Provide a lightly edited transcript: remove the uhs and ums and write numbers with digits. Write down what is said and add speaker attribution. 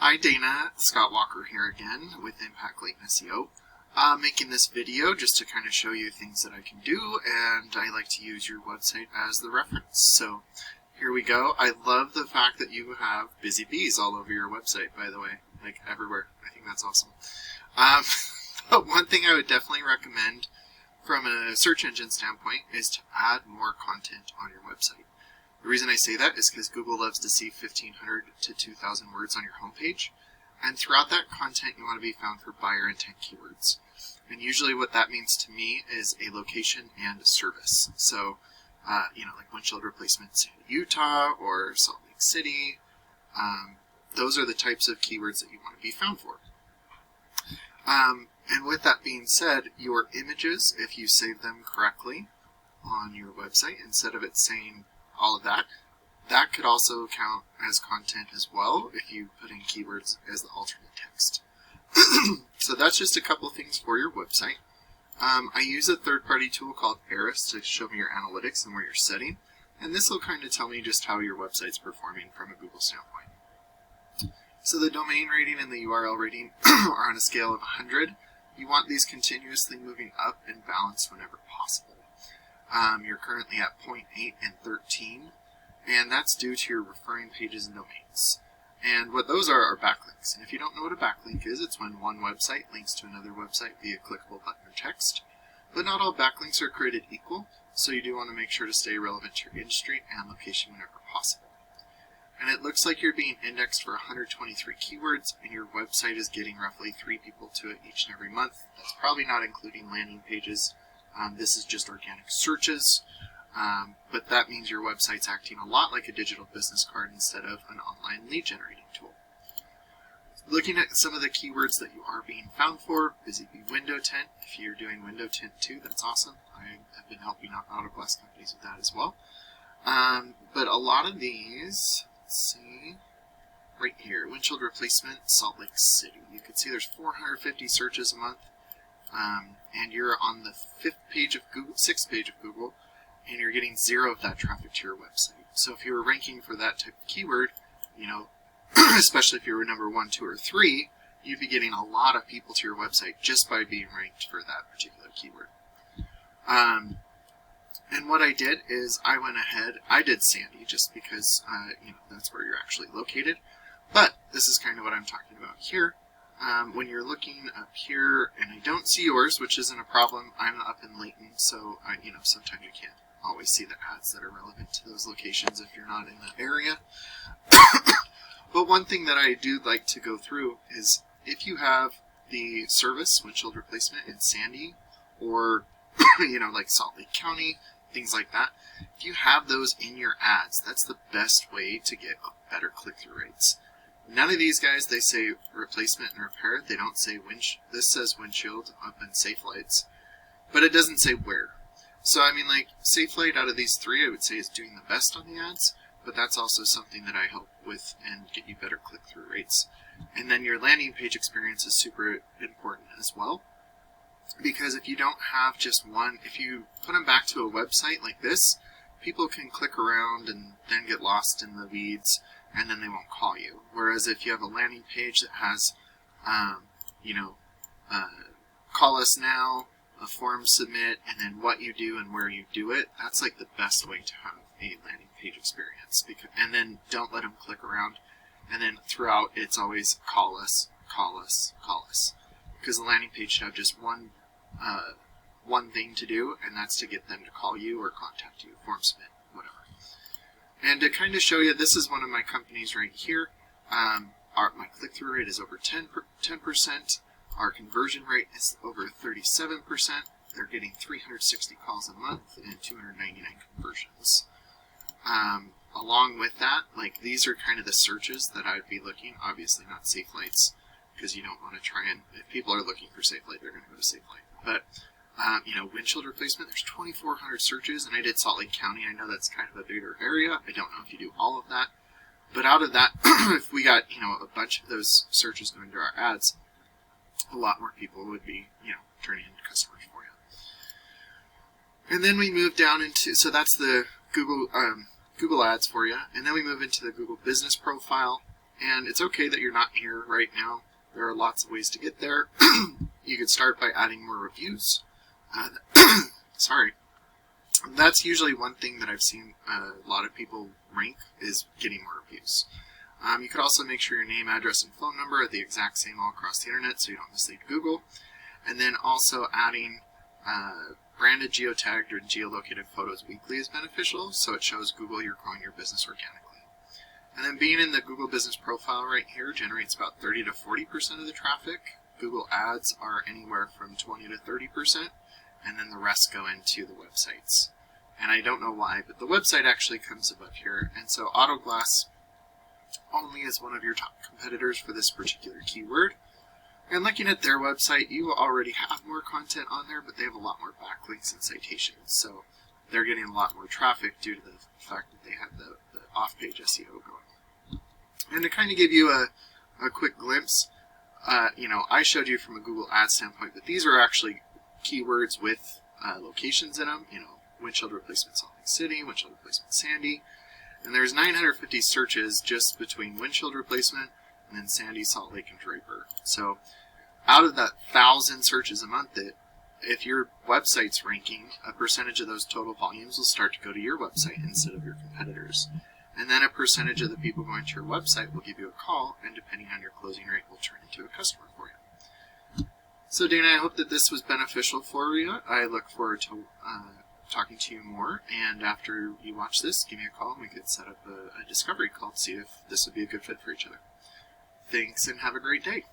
Speaker 1: Hi Dana, Scott Walker here again with Impact Latent SEO. Making this video just to kind of show you things that I can do, and I like to use your website as the reference. So here we go. I love the fact that you have busy bees all over your website, by the way, like everywhere. I think that's awesome. But one thing I would definitely recommend from a search engine standpoint is to add more content on your website. The reason I say that is because Google loves to see 1,500 to 2,000 words on your homepage, and throughout that content you want to be found for buyer intent keywords. And usually what that means to me is a location and a service. So, like windshield replacements in Utah or Salt Lake City. Those are the types of keywords that you want to be found for. And with that being said, your images, if you save them correctly on your website, instead of it saying all of that, that could also count as content as well if you put in keywords as the alternate text. So that's just a couple things for your website. I use a third-party tool called Eris to show me your analytics and where you're setting, and this will kind of tell me just how your website's performing from a Google standpoint. So the domain rating and the URL rating are on a scale of 100. You want these continuously moving up and balanced whenever possible. You're currently at 0.8 and 13, and that's due to your referring pages and domains. And what those are backlinks. And if you don't know what a backlink is, it's when one website links to another website via clickable button or text. But not all backlinks are created equal, so you do want to make sure to stay relevant to your industry and location whenever possible. And it looks like you're being indexed for 123 keywords, and your website is getting roughly 3 people to it each and every month. That's probably not including landing pages. This is just organic searches, but that means your website's acting a lot like a digital business card instead of an online lead generating tool. Looking at some of the keywords that you are being found for, busy bee window tint. If you're doing window tint too, that's awesome. I have been helping out of glass companies with that as well. But a lot of these, let's see, right here, windshield replacement, Salt Lake City. You can see there's 450 searches a month. And you're on the 6th page of Google, and you're getting 0 of that traffic to your website. So if you were ranking for that type of keyword, especially if you were number 1, 2, or 3, you'd be getting a lot of people to your website just by being ranked for that particular keyword. And what I did is I went ahead, I did Sandy just because, that's where you're actually located. But this is kind of what I'm talking about here. When you're looking up here, and I don't see yours, which isn't a problem. I'm up in Layton, so sometimes you can't always see the ads that are relevant to those locations if you're not in that area. But one thing that I do like to go through is if you have the service, windshield replacement in Sandy, or like Salt Lake County, things like that, if you have those in your ads, that's the best way to get better click-through rates. None of these guys, they say replacement and repair. They don't say this says windshield up in Safe Lights, but it doesn't say where. So I mean, like Safe Light out of these 3, I would say is doing the best on the ads, but that's also something that I help with and get you better click-through rates. And then your landing page experience is super important as well, because if you don't have just one, if you put them back to a website like this, people can click around and then get lost in the weeds, and then they won't call you. Whereas if you have a landing page that has, call us now, a form submit, and then what you do and where you do it, that's like the best way to have a landing page experience. And then don't let them click around. And then throughout, it's always call us, call us, call us. Because the landing page should have just one thing to do, and that's to get them to call you or contact you, form submit, whatever. And to kind of show you, this is one of my companies right here. My click-through rate is over 10%. Our conversion rate is over 37%. They're getting 360 calls a month and 299 conversions. Along with that, like these are kind of the searches that I'd be looking. Obviously not Safe Lights, because you don't want to try and, if people are looking for Safe Light, they're going to go to Safe Light. But windshield replacement, there's 2,400 searches, and I did Salt Lake County. I know that's kind of a bigger area. I don't know if you do all of that. But out of that, if we got, a bunch of those searches going to our ads, a lot more people would be, turning into customers for you. And then we move down into, so that's the Google Ads for you. And then we move into the Google Business Profile. And it's okay that you're not here right now. There are lots of ways to get there. You could start by adding more reviews. Sorry. That's usually one thing that I've seen a lot of people rank, is getting more reviews. You could also make sure your name, address, and phone number are the exact same all across the internet so you don't mislead Google. And then also adding branded, geotagged, or geolocated photos weekly is beneficial, so it shows Google you're growing your business organically. And then being in the Google Business Profile right here generates about 30 to 40% of the traffic. Google Ads are anywhere from 20 to 30%, and then the rest go into the websites. And I don't know why, but the website actually comes above here. And so Autoglass only is one of your top competitors for this particular keyword. And looking at their website, you will already have more content on there, but they have a lot more backlinks and citations. So they're getting a lot more traffic due to the fact that they have the off-page SEO going. And to kind of give you a quick glimpse, I showed you from a Google Ads standpoint, but these are actually keywords with locations in them. Windshield replacement Salt Lake City, windshield replacement Sandy. And there's 950 searches just between windshield replacement and then Sandy, Salt Lake, and Draper. So out of that 1,000 searches a month, if your website's ranking, a percentage of those total volumes will start to go to your website instead of your competitors. And then a percentage of the people going to your website will give you a call, and depending on your closing rate, will turn into a customer for you. So Dana, I hope that this was beneficial for you. I look forward to talking to you more, and after you watch this, give me a call and we could set up a discovery call to see if this would be a good fit for each other. Thanks, and have a great day.